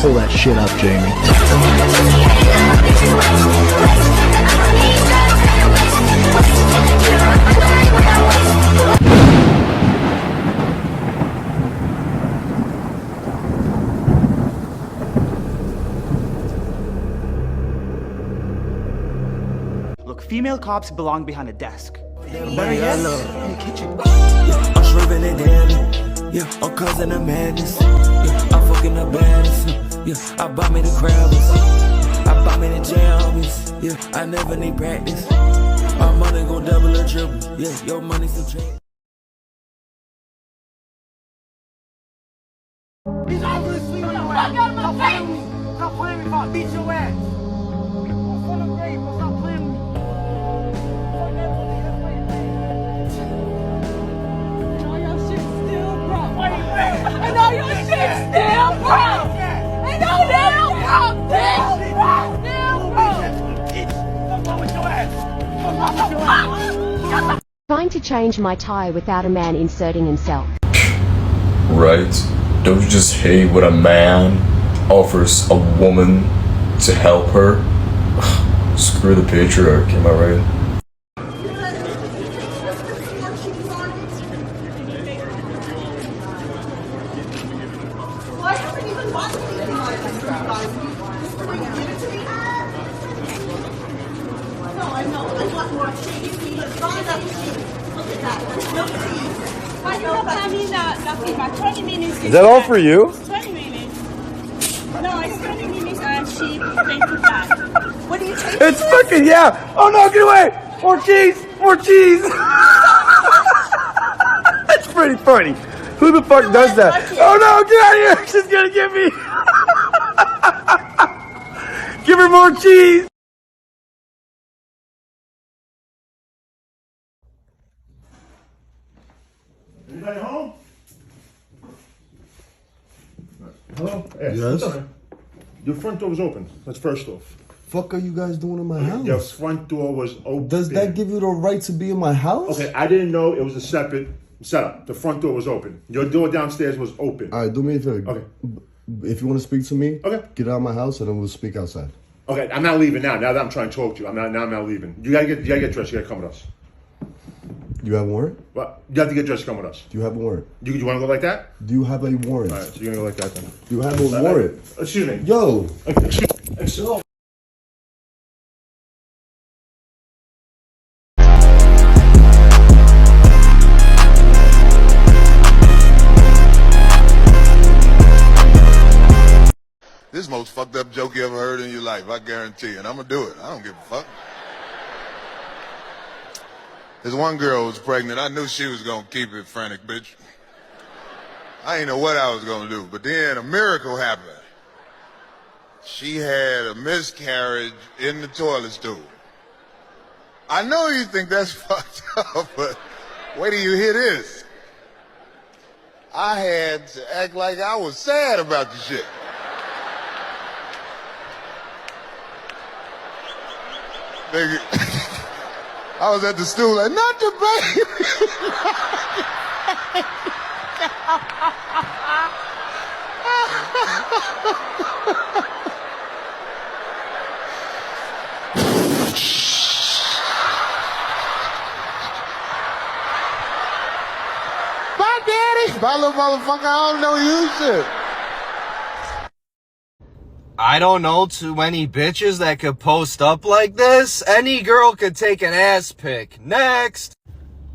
Pull that shit up, Jamie. Look, female cops belong behind a desk. Better yet, in the kitchen. I'm shrimping it down. Yeah, I'm causing a madness. Yeah, I'm fucking the baddest. Yeah, I bought me the Krabs. I bought me the jammies. Yeah, I never need practice. My money go double or triple. Yeah, your money subtract. He's obviously on your ass. Stop playing with me. Stop playing with me if I beat your ass. I'm full of grave, but stop playing with me. And all your shit still broke! And all still broke, bitch! Trying to change my tie without a man inserting himself. Right? Don't you just hate when a man offers a woman to help her? Screw the patriarch, am I right? Is that all for you? 20 minutes. No, it's 20 minutes and she paid for that. What do you take? It's fucking, yeah! Oh no, get away! More cheese! More cheese! That's pretty funny. Who the fuck does that? Oh no, get out of here! She's gonna get me! Give her more cheese! Anybody home? Hello? Yes? What's up, man? Your front door was open. That's first off. Fuck are you guys doing in my house? Your front door was open. Does that give you the right to be in my house? Okay, I didn't know it was a separate setup. The front door was open. Your door downstairs was open. All right, do me a favor. Okay. If you want to speak to me, okay, get out of my house and then we'll speak outside. Okay, I'm not leaving now. Now that I'm trying to talk to you, I'm not leaving. You gotta get dressed. You gotta come with us. You have a warrant? Well, you have to get dressed. Come with us. Do you have a warrant? You want to go like that? Do you have a warrant? All right, so you're gonna go like that then. Do you have a warrant? Excuse me. Yo. Excuse me. This is the most fucked up joke you ever heard in your life, I guarantee you. And I'm gonna do it. I don't give a fuck. This one girl was pregnant. I knew she was gonna keep it frantic, bitch. I didn't know what I was gonna do. But then a miracle happened. She had a miscarriage in the toilet stool. I know you think that's fucked up, but wait till you hear this. I had to act like I was sad about the shit. Nigga, I was at the stool like, not the baby. My daddy, my little motherfucker, I don't know you shit. I don't know too many bitches that could post up like this. Any girl could take an ass pic. Next.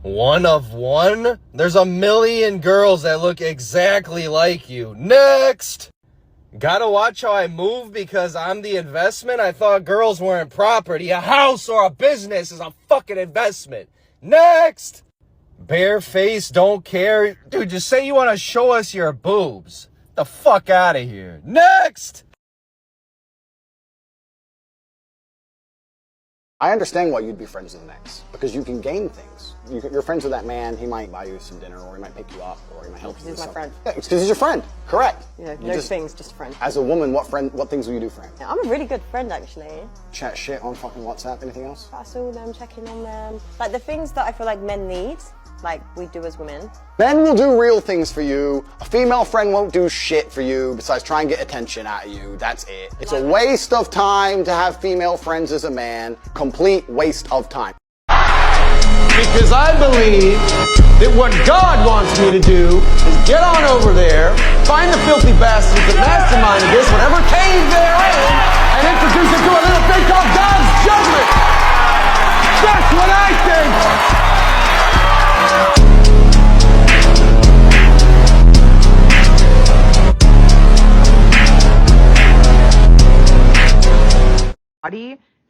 One of one? There's a million girls that look exactly like you. Next. Gotta watch how I move because I'm the investment. I thought girls weren't property. A house or a business is a fucking investment. Next. Bare face, don't care. Dude, just say you want to show us your boobs. The fuck out of here. Next. I understand why you'd be friends with an ex, because you can gain things. You're friends with that man, he might buy you some dinner, or he might pick you up, or he might help you with something. He's my friend. Yeah, it's because he's your friend, correct. Yeah, no things, just a friend. As a woman, what things will you do for him? Yeah, I'm a really good friend, actually. Chat shit on fucking WhatsApp, anything else? That's all them, checking on them. Like, the things that I feel like men need, like we do as women, Men will do real things for you. A female friend won't do shit for you besides try and get attention out of you. That's it. It's a waste of time to have female friends as a man. Complete waste of time. Because I believe that what God wants me to do is get on over there, find the filthy bastards that masterminded this, whatever cave they're in, and introduce it to a little thing called God's judgment. That's what I think.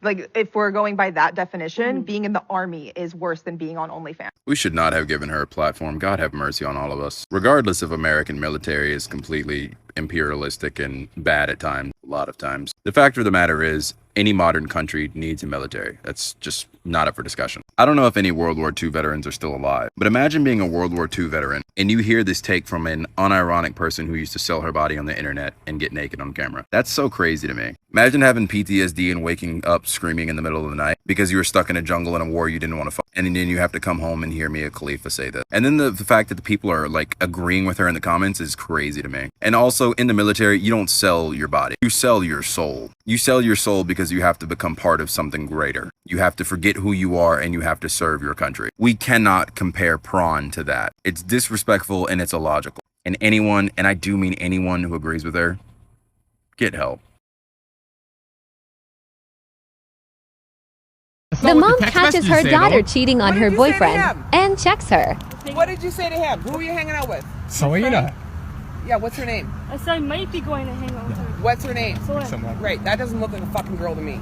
Like, if we're going by that definition, being in the army is worse than being on OnlyFans. We should not have given her a platform. God have mercy on all of us. Regardless if American military is completely imperialistic and bad at times, a lot of times. The fact of the matter is, any modern country needs a military. That's just not up for discussion. I don't know if any World War II veterans are still alive, but imagine being a World War II veteran and you hear this take from an unironic person who used to sell her body on the internet and get naked on camera. That's so crazy to me. Imagine having PTSD and waking up screaming in the middle of the night because you were stuck in a jungle in a war you didn't want to fight, and then you have to come home and hear Mia Khalifa say that. And then the fact that the people are like agreeing with her in the comments is crazy to me. And also, in the military, you don't sell your body. You sell your soul. You sell your soul because you have to become part of something greater. You have to forget who you are and you have to serve your country. We cannot compare prawn to that. It's disrespectful and it's illogical. And anyone, and I do mean anyone who agrees with her, get help. The mom catches her daughter cheating on her boyfriend and checks her. What did you say to him? Who were you hanging out with? Someone you know. Yeah, what's her name? I said I might be going to hang out with her. What's her name? Someone. Right, that doesn't look like a fucking girl to me.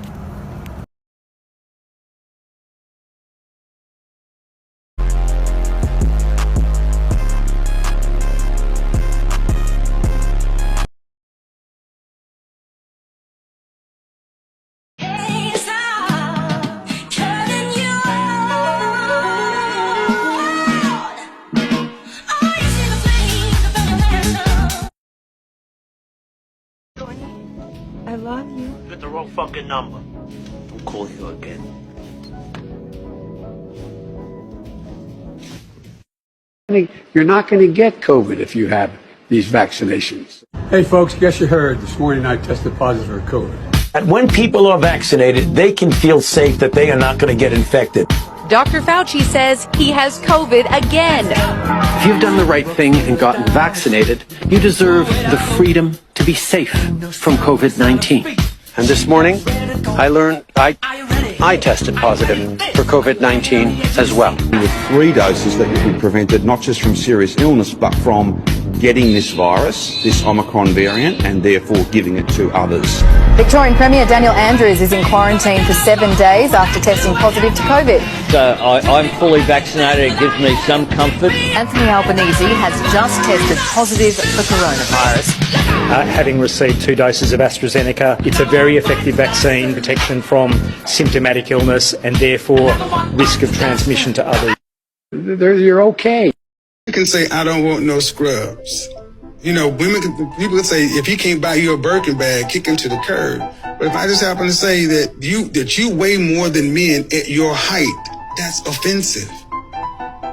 I love you. You got the wrong fucking number. I'll call you again. You're not going to get COVID if you have these vaccinations. Hey folks, guess you heard this morning I tested positive for COVID. And when people are vaccinated, they can feel safe that they are not going to get infected. Dr. Fauci says he has COVID again. If you've done the right thing and gotten vaccinated, you deserve the freedom to be safe from COVID-19. And this morning, I learned I tested positive for COVID-19 as well. With 3 doses that you could be prevented not just from serious illness, but from getting this virus, this Omicron variant, and therefore giving it to others. Victorian Premier Daniel Andrews is in quarantine for 7 days after testing positive to COVID. So I'm fully vaccinated. It gives me some comfort. Anthony Albanese has just tested positive for coronavirus. Having received 2 doses of AstraZeneca, it's a very effective vaccine, protection from symptomatic illness and therefore risk of transmission to others. You're okay. You can say, I don't want no scrubs. You know, people can say, if he can't buy you a Birkin bag, kick him to the curb. But if I just happen to say that you weigh more than men at your height, that's offensive.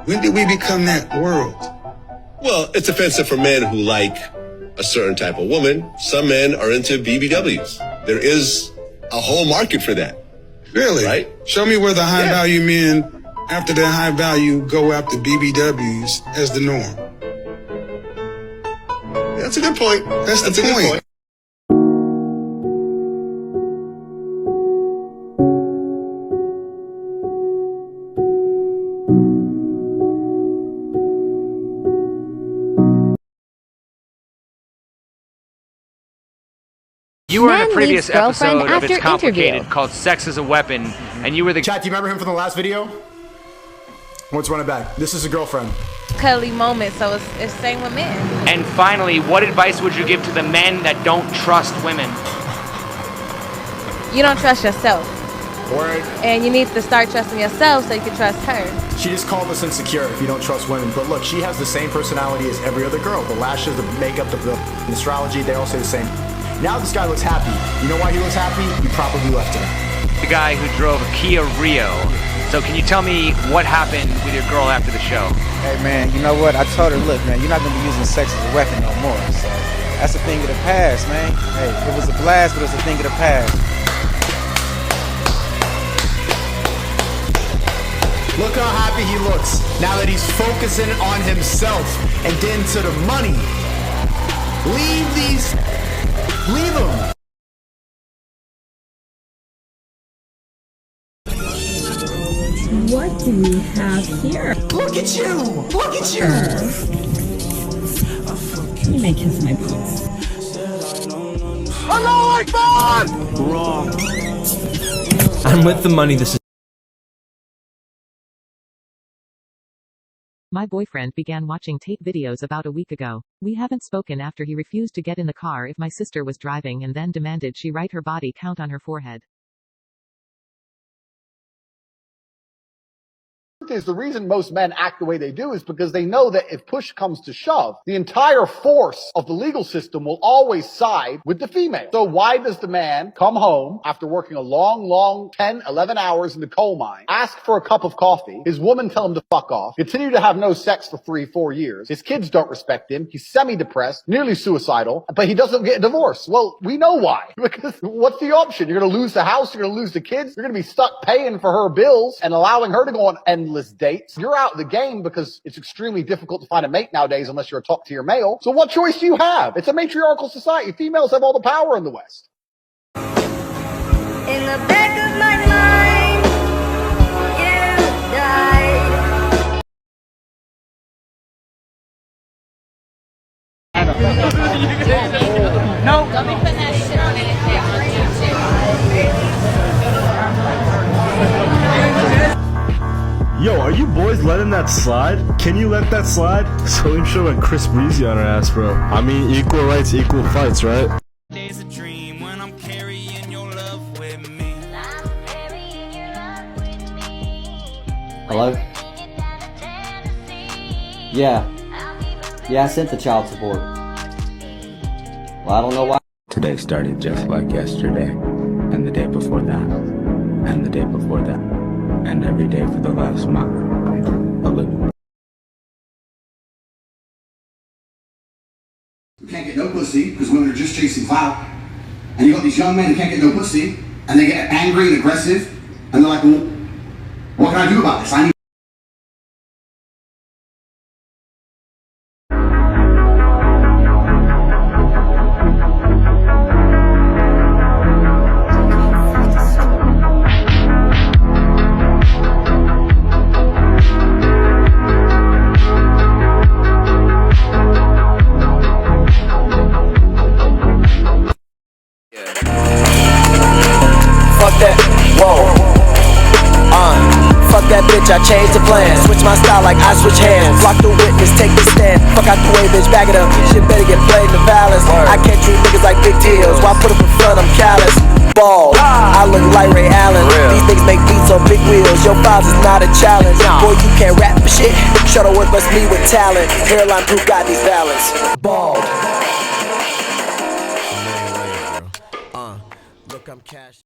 When did we become that world? Well, it's offensive for men who like a certain type of woman. Some men are into BBWs. There is a whole market for that. Really? Right? Show me where the high value men, after their high value, go after BBWs as the norm. That's a good point. That's the point. You were in a previous girlfriend episode of It's after Complicated interview. called Sex is a Weapon, and you were the... Chat, do you remember him from the last video? Let's run it back. This is a girlfriend. Cuddly moment, so it's same with men. And finally, what advice would you give to the men that don't trust women? You don't trust yourself. Word. And you need to start trusting yourself so you can trust her. She just called us insecure if you don't trust women. But look, she has the same personality as every other girl. The lashes, the makeup, the astrology, they all say the same. Now this guy looks happy. You know why he looks happy? He probably left her. the guy who drove a Kia Rio. So can you tell me what happened with your girl after the show? Hey man, you know what? I told her, look man, you're not gonna be using sex as a weapon no more. So that's a thing of the past, man. Hey, it was a blast, but it's a thing of the past. Look how happy he looks now that he's focusing on himself and getting to the money. Leave them. What do we have here? Look at you! Look at you! You may kiss my boots. Hello, Akbar! Wrong. I'm with the money. This is. My boyfriend began watching tape videos about a week ago. We haven't spoken after he refused to get in the car if my sister was driving and then demanded she write her body count on her forehead. Is the reason most men act the way they do is because they know that if push comes to shove, the entire force of the legal system will always side with the female. So why does the man come home after working a long 10, 11 hours in the coal mine, ask for a cup of coffee, his woman tell him to fuck off, continue to have no sex for 3-4 years, his kids don't respect him, he's semi-depressed, nearly suicidal, but he doesn't get a divorce? Well, we know why. Because what's the option? You're going to lose the house, you're going to lose the kids, you're going to be stuck paying for her bills and allowing her to go on endless dates. You're out of the game because it's extremely difficult to find a mate nowadays unless you're a top-tier male. So what choice do you have? It's a matriarchal society. Females have all the power in the West. In the back of my mind, you died. No. Don't be putting that shit on it. Yo, are you boys letting that slide? Can you let that slide? Slim show went Chris Breezy on her ass, bro. I mean, equal rights, equal fights, right? There's a dream when I'm carrying your love with me. Hello? Yeah. Yeah, I sent the child support. Well, I don't know why. Today started just like yesterday, and the day before that, and the day before that, and every day for the last month. A loop. We can't get no pussy because women are just chasing clout. And you got these young men who can't get no pussy, and they get angry and aggressive, and they're like, well, what can I do about this? I need Fuck that bitch, I changed the plan. Switch my style like I switch hands. Block the witness, take the stand. Fuck out the way, bitch, back it up. Shit better get played in the palace. I can't treat niggas like big deals. Why put up in front, I'm callous. Bald, I look like Ray Allen. These niggas make beats on big wheels. Your files is not a challenge. Boy, you can't rap for shit. Shuttleworth must me with talent. Hairline proof got these balance. Bald. Look, I'm cash.